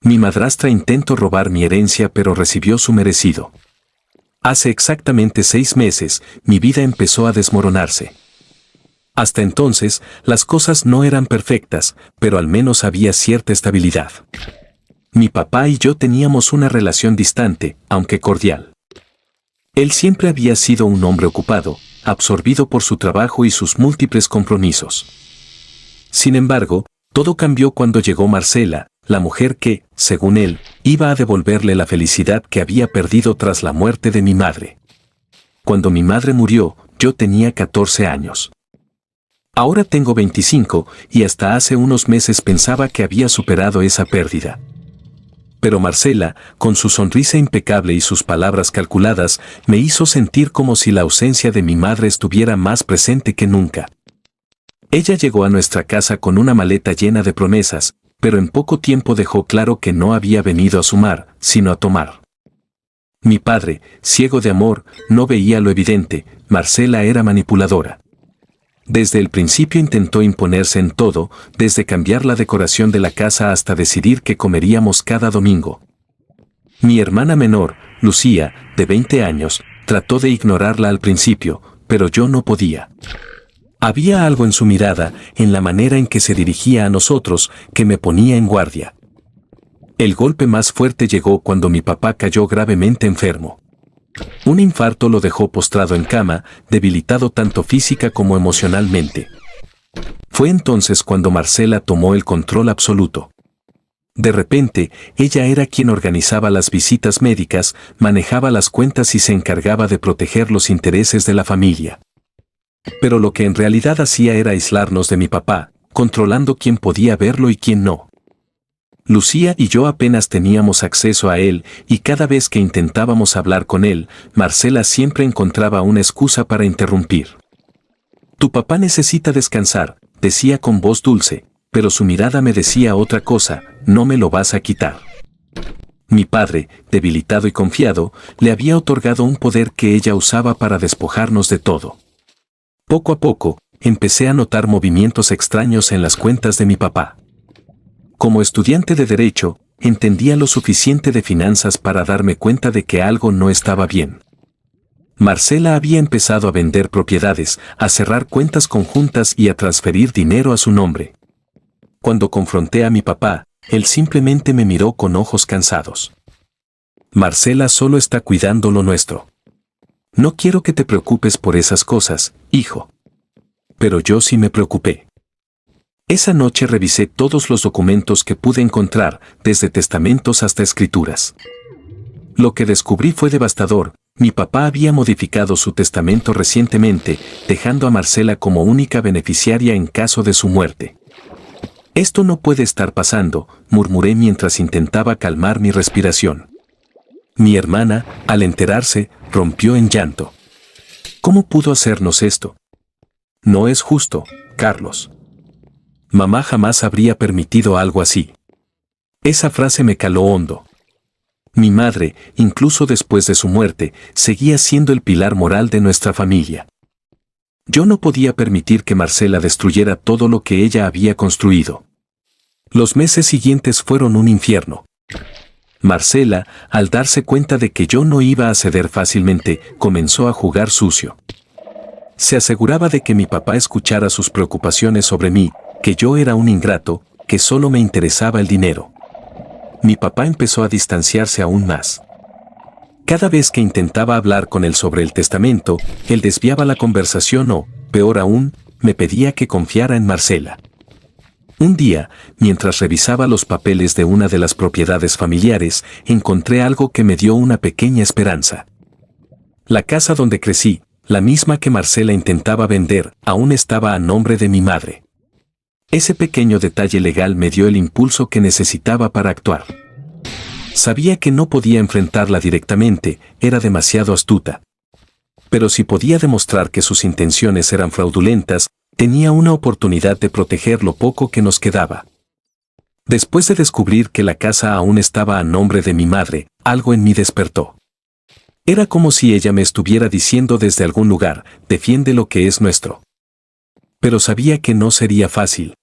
Mi madrastra intentó robar mi herencia, pero recibió su merecido. Hace exactamente 6 meses, mi vida empezó a desmoronarse. Hasta entonces, las cosas no eran perfectas, pero al menos había cierta estabilidad. Mi papá y yo teníamos una relación distante, aunque cordial. Él siempre había sido un hombre ocupado, absorbido por su trabajo y sus múltiples compromisos. Sin embargo, todo cambió cuando llegó Marcela, la mujer que, según él, iba a devolverle la felicidad que había perdido tras la muerte de mi madre. Cuando mi madre murió, yo tenía 14 años. Ahora tengo 25 y hasta hace unos meses pensaba que había superado esa pérdida. Pero Marcela, con su sonrisa impecable y sus palabras calculadas, me hizo sentir como si la ausencia de mi madre estuviera más presente que nunca. Ella llegó a nuestra casa con una maleta llena de promesas, pero en poco tiempo dejó claro que no había venido a sumar, sino a tomar. Mi padre, ciego de amor, no veía lo evidente: Marcela era manipuladora. Desde el principio intentó imponerse en todo, desde cambiar la decoración de la casa hasta decidir qué comeríamos cada domingo. Mi hermana menor, Lucía, de 20 años, trató de ignorarla al principio, pero yo no podía. Había algo en su mirada, en la manera en que se dirigía a nosotros, que me ponía en guardia. El golpe más fuerte llegó cuando mi papá cayó gravemente enfermo. Un infarto lo dejó postrado en cama, debilitado tanto física como emocionalmente. Fue entonces cuando Marcela tomó el control absoluto. De repente, ella era quien organizaba las visitas médicas, manejaba las cuentas y se encargaba de proteger los intereses de la familia. Pero lo que en realidad hacía era aislarnos de mi papá, controlando quién podía verlo y quién no. Lucía y yo apenas teníamos acceso a él, y cada vez que intentábamos hablar con él, Marcela siempre encontraba una excusa para interrumpir. «Tu papá necesita descansar», decía con voz dulce, pero su mirada me decía otra cosa: «No me lo vas a quitar». Mi padre, debilitado y confiado, le había otorgado un poder que ella usaba para despojarnos de todo. Poco a poco, empecé a notar movimientos extraños en las cuentas de mi papá. Como estudiante de Derecho, entendía lo suficiente de finanzas para darme cuenta de que algo no estaba bien. Marcela había empezado a vender propiedades, a cerrar cuentas conjuntas y a transferir dinero a su nombre. Cuando confronté a mi papá, él simplemente me miró con ojos cansados. «Marcela solo está cuidando lo nuestro. No quiero que te preocupes por esas cosas, hijo». Pero yo sí me preocupé. Esa noche revisé todos los documentos que pude encontrar, desde testamentos hasta escrituras. Lo que descubrí fue devastador: mi papá había modificado su testamento recientemente, dejando a Marcela como única beneficiaria en caso de su muerte. «Esto no puede estar pasando», murmuré mientras intentaba calmar mi respiración. Mi hermana, al enterarse, rompió en llanto. «¿Cómo pudo hacernos esto? No es justo, Carlos. Mamá jamás habría permitido algo así». Esa frase me caló hondo. Mi madre, incluso después de su muerte, seguía siendo el pilar moral de nuestra familia. Yo no podía permitir que Marcela destruyera todo lo que ella había construido. Los meses siguientes fueron un infierno. Marcela, al darse cuenta de que yo no iba a ceder fácilmente, comenzó a jugar sucio. Se aseguraba de que mi papá escuchara sus preocupaciones sobre mí, que yo era un ingrato, que solo me interesaba el dinero. Mi papá empezó a distanciarse aún más. Cada vez que intentaba hablar con él sobre el testamento, él desviaba la conversación o, peor aún, me pedía que confiara en Marcela. Un día, mientras revisaba los papeles de una de las propiedades familiares, encontré algo que me dio una pequeña esperanza. La casa donde crecí, la misma que Marcela intentaba vender, aún estaba a nombre de mi madre. Ese pequeño detalle legal me dio el impulso que necesitaba para actuar. Sabía que no podía enfrentarla directamente, era demasiado astuta. Pero si podía demostrar que sus intenciones eran fraudulentas, tenía una oportunidad de proteger lo poco que nos quedaba. Después de descubrir que la casa aún estaba a nombre de mi madre, algo en mí despertó. Era como si ella me estuviera diciendo desde algún lugar: «Defiende lo que es nuestro». Pero sabía que no sería fácil.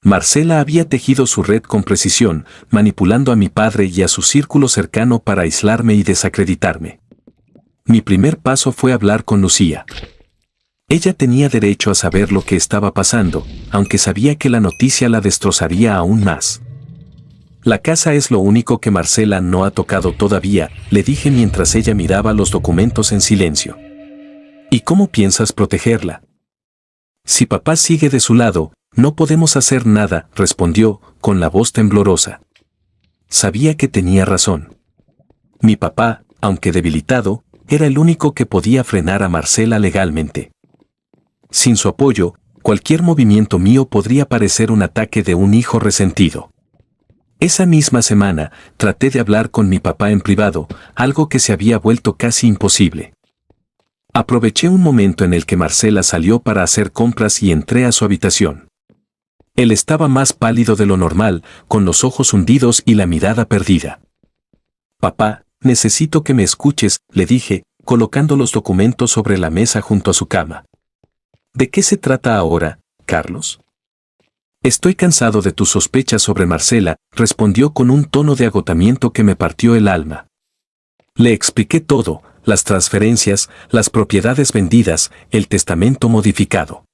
Marcela había tejido su red con precisión, manipulando a mi padre y a su círculo cercano para aislarme y desacreditarme. Mi primer paso fue hablar con Lucía. Ella tenía derecho a saber lo que estaba pasando, aunque sabía que la noticia la destrozaría aún más. La casa es lo único que Marcela no ha tocado todavía, le dije mientras ella miraba los documentos en silencio. ¿Y cómo piensas protegerla? Si papá sigue de su lado, no podemos hacer nada, respondió, con la voz temblorosa. Sabía que tenía razón. Mi papá, aunque debilitado, era el único que podía frenar a Marcela legalmente. Sin su apoyo, cualquier movimiento mío podría parecer un ataque de un hijo resentido. Esa misma semana, traté de hablar con mi papá en privado, algo que se había vuelto casi imposible. Aproveché un momento en el que Marcela salió para hacer compras y entré a su habitación. Él estaba más pálido de lo normal, con los ojos hundidos y la mirada perdida. Papá, necesito que me escuches, le dije, colocando los documentos sobre la mesa junto a su cama. ¿De qué se trata ahora, Carlos? Estoy cansado de tus sospechas sobre Marcela, respondió con un tono de agotamiento que me partió el alma. Le expliqué todo, las transferencias, las propiedades vendidas, el testamento modificado.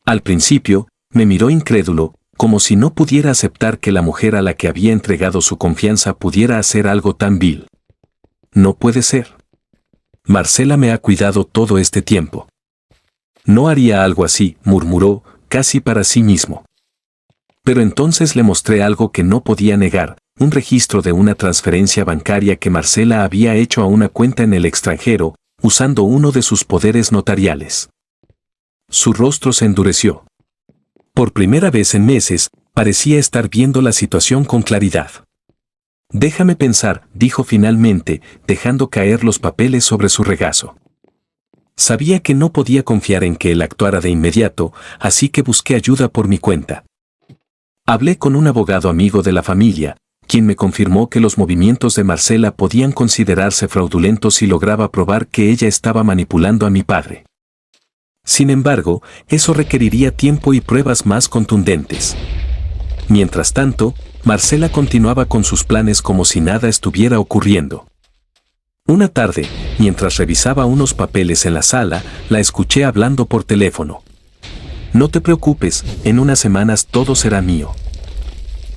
Al principio, me miró incrédulo, como si no pudiera aceptar que la mujer a la que había entregado su confianza pudiera hacer algo tan vil. No puede ser. Marcela me ha cuidado todo este tiempo. No haría algo así, murmuró, casi para sí mismo. Pero entonces le mostré algo que no podía negar, un registro de una transferencia bancaria que Marcela había hecho a una cuenta en el extranjero, usando uno de sus poderes notariales. Su rostro se endureció. Por primera vez en meses, parecía estar viendo la situación con claridad. Déjame pensar, dijo finalmente, dejando caer los papeles sobre su regazo. Sabía que no podía confiar en que él actuara de inmediato, así que busqué ayuda por mi cuenta. Hablé con un abogado amigo de la familia, quien me confirmó que los movimientos de Marcela podían considerarse fraudulentos si lograba probar que ella estaba manipulando a mi padre. Sin embargo, eso requeriría tiempo y pruebas más contundentes. Mientras tanto, Marcela continuaba con sus planes como si nada estuviera ocurriendo. Una tarde, mientras revisaba unos papeles en la sala, la escuché hablando por teléfono. No te preocupes, en unas semanas todo será mío.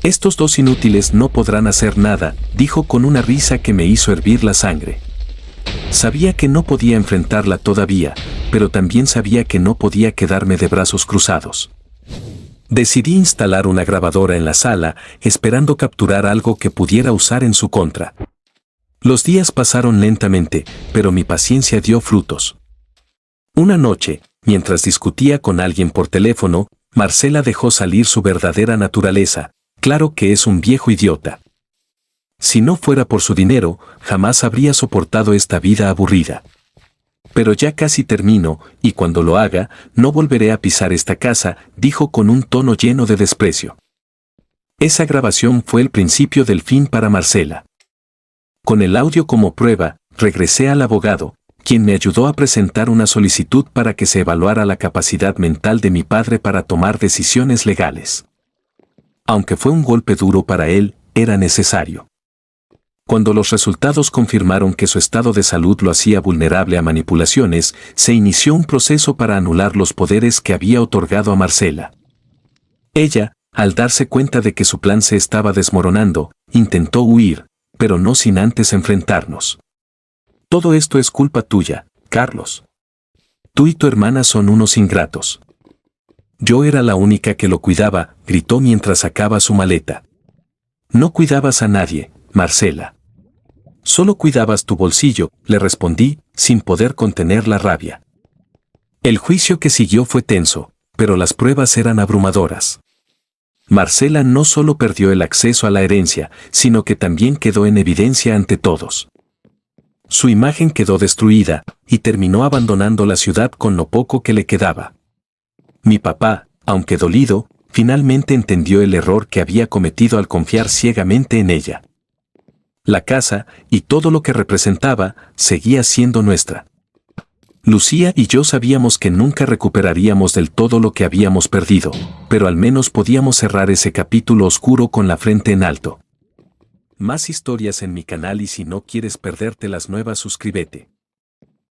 Estos dos inútiles no podrán hacer nada, dijo con una risa que me hizo hervir la sangre. Sabía que no podía enfrentarla todavía, pero también sabía que no podía quedarme de brazos cruzados. Decidí instalar una grabadora en la sala, esperando capturar algo que pudiera usar en su contra. Los días pasaron lentamente, pero mi paciencia dio frutos. Una noche, mientras discutía con alguien por teléfono, Marcela dejó salir su verdadera naturaleza. Claro que es un viejo idiota. Si no fuera por su dinero, jamás habría soportado esta vida aburrida. Pero ya casi termino, y cuando lo haga, no volveré a pisar esta casa, dijo con un tono lleno de desprecio. Esa grabación fue el principio del fin para Marcela. Con el audio como prueba, regresé al abogado, quien me ayudó a presentar una solicitud para que se evaluara la capacidad mental de mi padre para tomar decisiones legales. Aunque fue un golpe duro para él, era necesario. Cuando los resultados confirmaron que su estado de salud lo hacía vulnerable a manipulaciones, se inició un proceso para anular los poderes que había otorgado a Marcela. Ella, al darse cuenta de que su plan se estaba desmoronando, intentó huir, pero no sin antes enfrentarnos. Todo esto es culpa tuya, Carlos. Tú y tu hermana son unos ingratos. Yo era la única que lo cuidaba, gritó mientras sacaba su maleta. No cuidabas a nadie, Marcela. Solo cuidabas tu bolsillo, le respondí, sin poder contener la rabia. El juicio que siguió fue tenso, pero las pruebas eran abrumadoras. Marcela no solo perdió el acceso a la herencia, sino que también quedó en evidencia ante todos. Su imagen quedó destruida, y terminó abandonando la ciudad con lo poco que le quedaba. Mi papá, aunque dolido, finalmente entendió el error que había cometido al confiar ciegamente en ella. La casa, y todo lo que representaba, seguía siendo nuestra. Lucía y yo sabíamos que nunca recuperaríamos del todo lo que habíamos perdido, pero al menos podíamos cerrar ese capítulo oscuro con la frente en alto. Más historias en mi canal y si no quieres perderte las nuevas suscríbete.